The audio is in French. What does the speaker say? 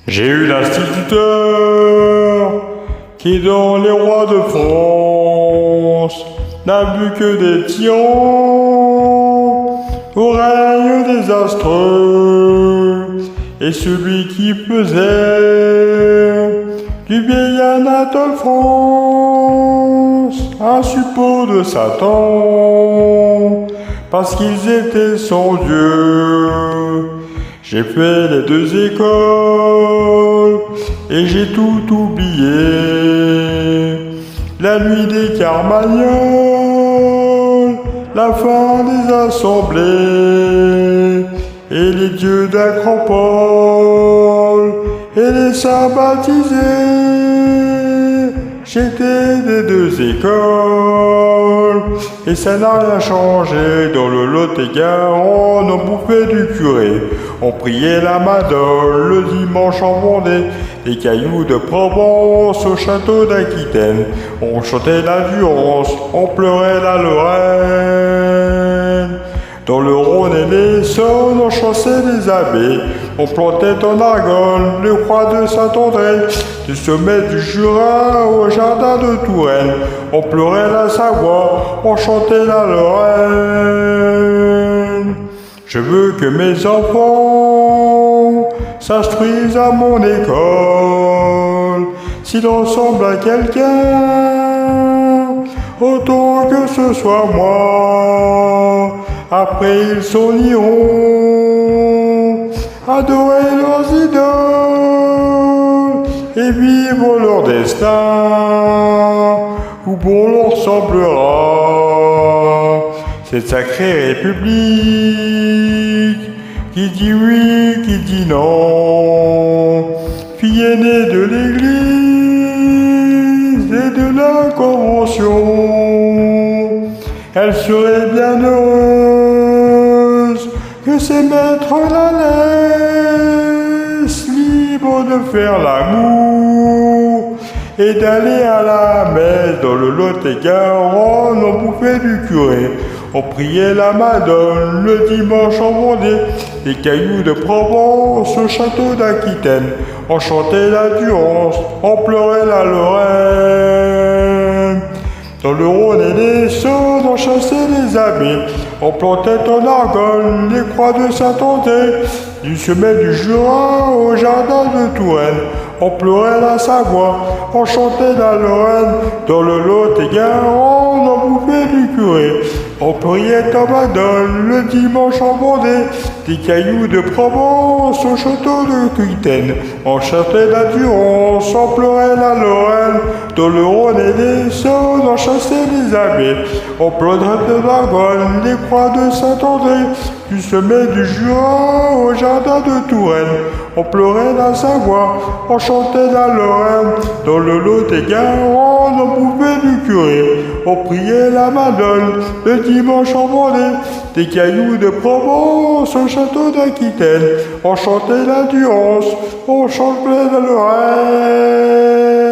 J'ai eu l'instituteur qui, dans les rois de France, n'a vu que des tyrans au règne désastreux, et celui qui faisait du vieil Anatole France un suppôt de Satan, parce qu'ils étaient sans Dieu. J'ai fait les deux écoles et j'ai tout oublié. La nuit des Carmagnoles, la fin des assemblées, et les dieux d'Acropole, et les saints baptisés. J'étais des deux écoles, et ça n'a rien changé. Dans le Lot-et-Garonne, on bouffait du curé, on priait la Madone le dimanche en Vendée, des cailloux de Provence au château d'Aquitaine. On chantait la Durance, on pleurait la Lorraine. Dans le Rhône et l'Essonne, on chassait les abbés, on plantait en Argonne le croix de Saint-André. Du sommet du Jura au jardin de Touraine, on pleurait la Savoie, on chantait la Lorraine. Je veux que mes enfants s'instruisent à mon école. S'ils ressemblent à quelqu'un, autant que ce soit moi. Après ils s'en iront adorer leurs idoles et vivre leur destin, où bon leur semblera cette sacrée république qui dit oui, qui dit non, fille aînée de l'Église et de la Convention. Elle serait bien heureuse que ses maîtres la laissent libre de faire l'amour et d'aller à la messe. Dans le Lot-et-Garonne, on bouffait du curé, on priait la Madone le dimanche en Vendée, des cailloux de Provence au château d'Aquitaine, on chantait la Durance, on pleurait la Lorraine. Dans le Rhône et l'Essonne, on chassait les abbés, on plantait en Argonne les croix de Saint-André. Du sommet du Jura au jardin de Touraine, on pleurait la Savoie, on chantait la Lorraine. Dans le Lot-et-Garonne, on bouffait du curé, on priait en Madone le dimanche en Vendée, des cailloux de Provence au château d'Aquitaine, on chantait la Durance, on pleurait la Lorraine. Dans le Rhône et l'Essonne, on chassait les abbés, on plantait en Argonne les croix de Saint-André. Du sommet du Jura au jardin de Touraine, on pleurait la Savoie, on chantait la Lorraine. Dans le Lot-et-Garonne, on bouffait du curé, on priait la Madone le dimanche en Vendée, des cailloux de Provence au château d'Aquitaine, on chantait la Durance, on chantait la Lorraine.